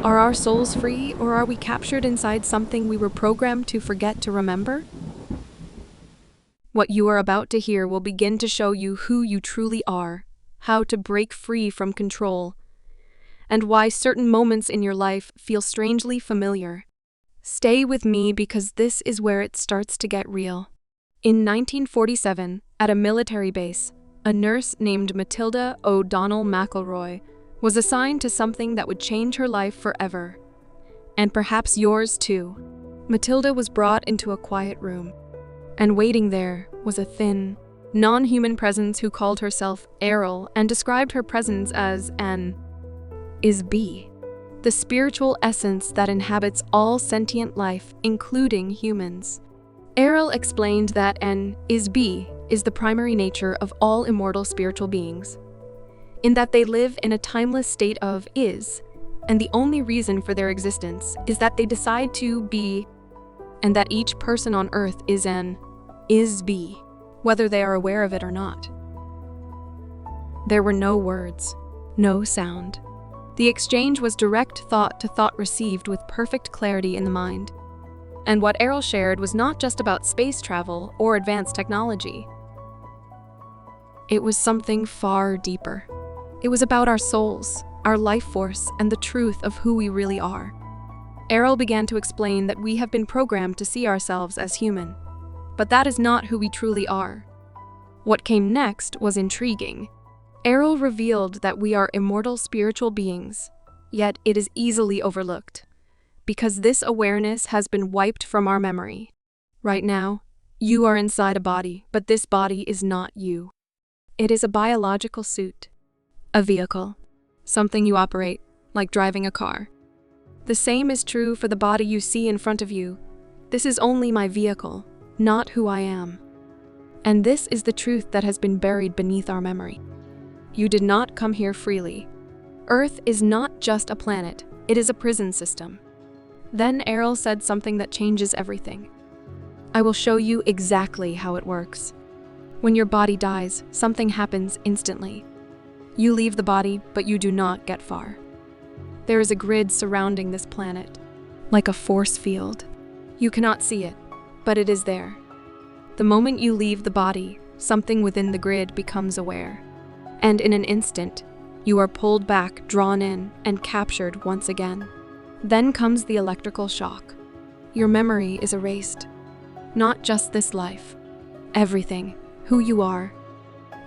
Are our souls free, or are we captured inside something we were programmed to forget to remember? What you are about to hear will begin to show you who you truly are, how to break free from control, and why certain moments in your life feel strangely familiar. Stay with me because this is where it starts to get real. In 1947, at a military base, a nurse named Matilda O'Donnell MacElroy was assigned to something that would change her life forever. And perhaps yours too. Matilda was brought into a quiet room, and waiting there was a thin, non-human presence who called herself Arill and described her presence as an is-be, the spiritual essence that inhabits all sentient life, including humans. Arill explained that an is-be is the primary nature of all immortal spiritual beings, in that they live in a timeless state of is, and the only reason for their existence is that they decide to be, and that each person on Earth is an is-be, whether they are aware of it or not. There were no words, no sound. The exchange was direct thought to thought received with perfect clarity in the mind. And what Arill shared was not just about space travel or advanced technology. It was something far deeper. It was about our souls, our life force, and the truth of who we really are. Arill began to explain that we have been programmed to see ourselves as human, but that is not who we truly are. What came next was intriguing. Arill revealed that we are immortal spiritual beings, yet it is easily overlooked, because this awareness has been wiped from our memory. Right now, you are inside a body, but this body is not you. It is a biological suit. A vehicle, something you operate, like driving a car. The same is true for the body you see in front of you. This is only my vehicle, not who I am. And this is the truth that has been buried beneath our memory. You did not come here freely. Earth is not just a planet, it is a prison system. Then Arill said something that changes everything. I will show you exactly how it works. When your body dies, something happens instantly. You leave the body, but you do not get far. There is a grid surrounding this planet, like a force field. You cannot see it, but it is there. The moment you leave the body, something within the grid becomes aware. And in an instant, you are pulled back, drawn in, and captured once again. Then comes the electrical shock. Your memory is erased. Not just this life. Everything, who you are,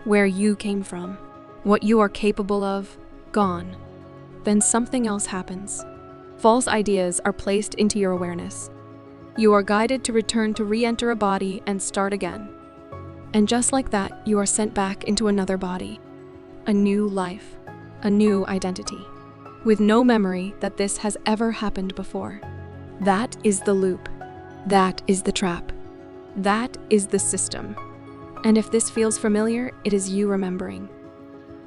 where you came from. What you are capable of, gone. Then something else happens. False ideas are placed into your awareness. You are guided to return to re-enter a body and start again. And just like that, you are sent back into another body. A new life, a new identity, with no memory that this has ever happened before. That is the loop. That is the trap. That is the system. And if this feels familiar, it is you remembering.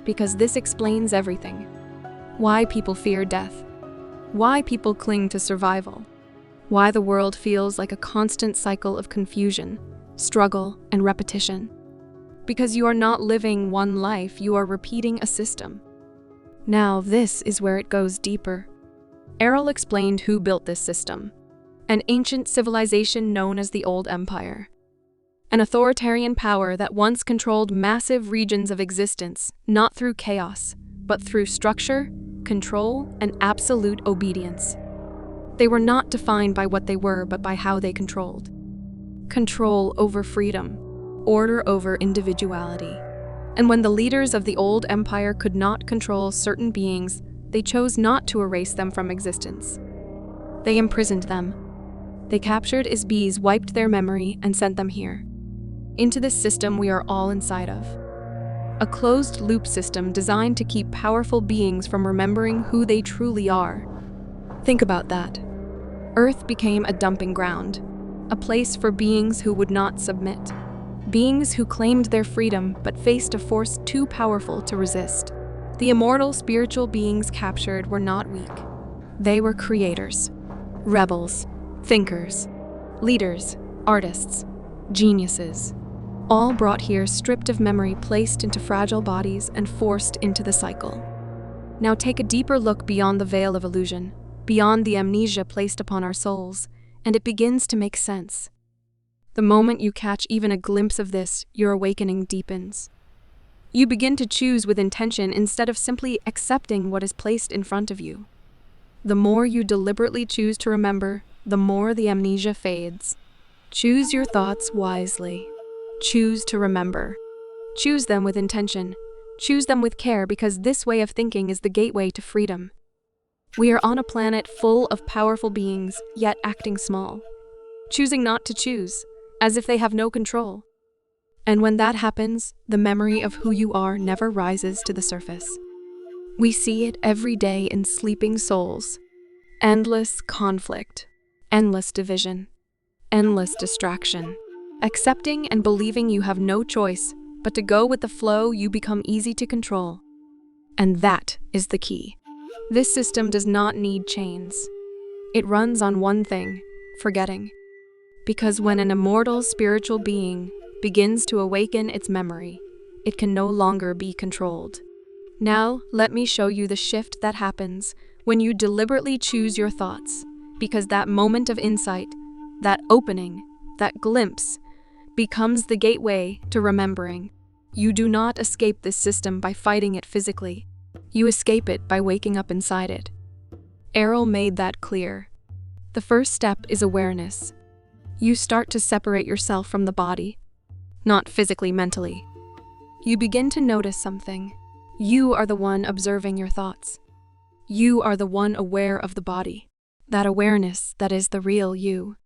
Because this explains everything. Why people fear death. Why people cling to survival. Why the world feels like a constant cycle of confusion, struggle, and repetition. Because you are not living one life, you are repeating a system. Now this is where it goes deeper. Arill explained who built this system. An ancient civilization known as the Old Empire. An authoritarian power that once controlled massive regions of existence, not through chaos, but through structure, control, and absolute obedience. They were not defined by what they were, but by how they controlled. Control over freedom, order over individuality. And when the leaders of the old empire could not control certain beings, they chose not to erase them from existence. They imprisoned them. They captured is-bees, wiped their memory, and sent them here. Into this system we are all inside of. A closed-loop system designed to keep powerful beings from remembering who they truly are. Think about that. Earth became a dumping ground, a place for beings who would not submit. Beings who claimed their freedom but faced a force too powerful to resist. The immortal spiritual beings captured were not weak. They were creators, rebels, thinkers, leaders, artists, geniuses. All brought here stripped of memory, placed into fragile bodies, and forced into the cycle. Now take a deeper look beyond the veil of illusion, beyond the amnesia placed upon our souls, and it begins to make sense. The moment you catch even a glimpse of this, your awakening deepens. You begin to choose with intention instead of simply accepting what is placed in front of you. The more you deliberately choose to remember, the more the amnesia fades. Choose your thoughts wisely. Choose to remember. Choose them with intention. Choose them with care, because this way of thinking is the gateway to freedom. We are on a planet full of powerful beings, yet acting small, choosing not to choose, as if they have no control. And when that happens, the memory of who you are never rises to the surface. We see it every day in sleeping souls. Endless conflict, endless division, endless distraction. Accepting and believing you have no choice but to go with the flow, you become easy to control. And that is the key. This system does not need chains. It runs on one thing: forgetting. Because when an immortal spiritual being begins to awaken its memory, it can no longer be controlled. Now, let me show you the shift that happens when you deliberately choose your thoughts, because that moment of insight, that opening, that glimpse, becomes the gateway to remembering. You do not escape this system by fighting it physically. You escape it by waking up inside it. Arill made that clear. The first step is awareness. You start to separate yourself from the body, not physically, mentally. You begin to notice something. You are the one observing your thoughts. You are the one aware of the body. That awareness that is the real you,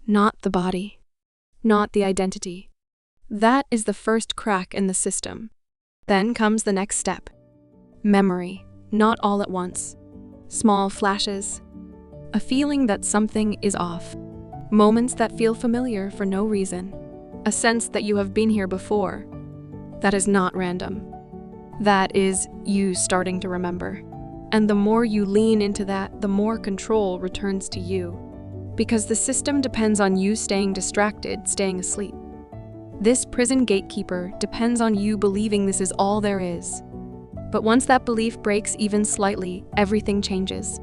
not the body, not the identity. That is the first crack in the system. Then comes the next step. Memory, not all at once. Small flashes. A feeling that something is off. Moments that feel familiar for no reason. A sense that you have been here before. That is not random. That is you starting to remember. And the more you lean into that, the more control returns to you. Because the system depends on you staying distracted, staying asleep. This prison gatekeeper depends on you believing this is all there is. But once that belief breaks even slightly, everything changes.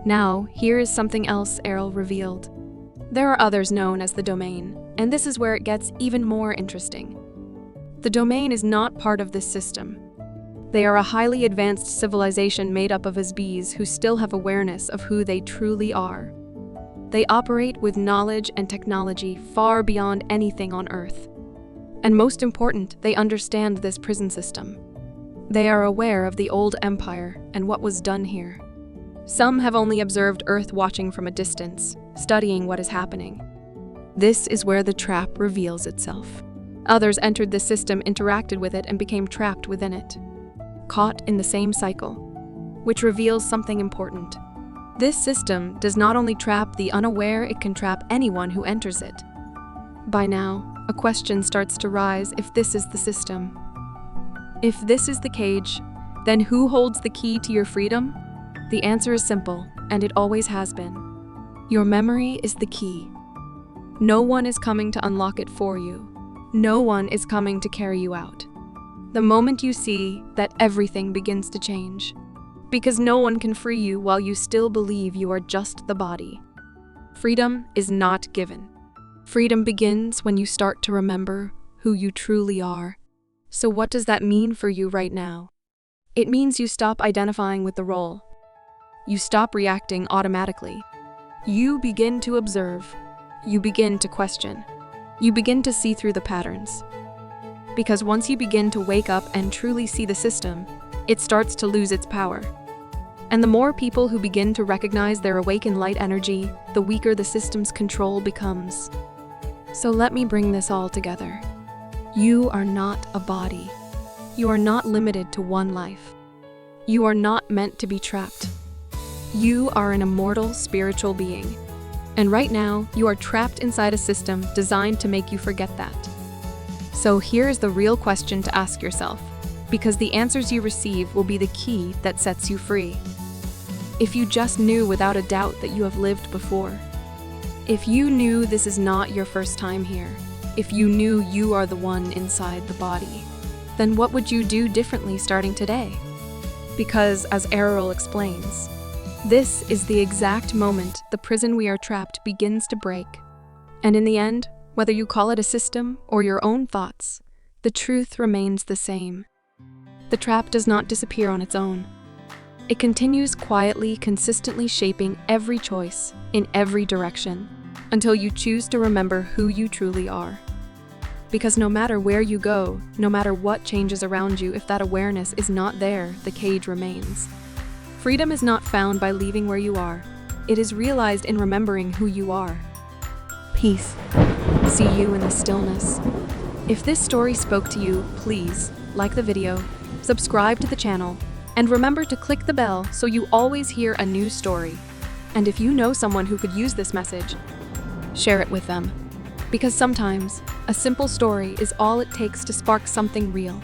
Now, here is something else Arill revealed. There are others known as the domain, and this is where it gets even more interesting. The domain is not part of this system. They are a highly advanced civilization made up of Asbis who still have awareness of who they truly are. They operate with knowledge and technology far beyond anything on Earth. And most important, they understand this prison system. They are aware of the old empire and what was done here. Some have only observed Earth watching from a distance, studying what is happening. This is where the trap reveals itself. Others entered the system, interacted with it, and became trapped within it, caught in the same cycle, which reveals something important. This system does not only trap the unaware, it can trap anyone who enters it. By now, a question starts to rise: if this is the system, if this is the cage, then who holds the key to your freedom? The answer is simple, and it always has been. Your memory is the key. No one is coming to unlock it for you. No one is coming to carry you out. The moment you see that, everything begins to change. Because no one can free you while you still believe you are just the body. Freedom is not given. Freedom begins when you start to remember who you truly are. So what does that mean for you right now? It means you stop identifying with the role. You stop reacting automatically. You begin to observe. You begin to question. You begin to see through the patterns. Because once you begin to wake up and truly see the system, it starts to lose its power. And the more people who begin to recognize their awakened light energy, the weaker the system's control becomes. So let me bring this all together. You are not a body. You are not limited to one life. You are not meant to be trapped. You are an immortal spiritual being. And right now, you are trapped inside a system designed to make you forget that. So here's the real question to ask yourself, because the answers you receive will be the key that sets you free. If you just knew without a doubt that you have lived before, if you knew this is not your first time here, if you knew you are the one inside the body, then what would you do differently starting today? Because, as Arill explains, This is the exact moment the prison we are trapped begins to break. And in the end, whether you call it a system or your own thoughts, the truth remains the same. The trap does not disappear on its own. It continues quietly, consistently shaping every choice in every direction until you choose to remember who you truly are. Because no matter where you go, no matter what changes around you, if that awareness is not there, the cage remains. Freedom is not found by leaving where you are. It is realized in remembering who you are. Peace. See you in the stillness. If this story spoke to you, please like the video, subscribe to the channel, and remember to click the bell so you always hear a new story. And if you know someone who could use this message, share it with them. Because sometimes, a simple story is all it takes to spark something real.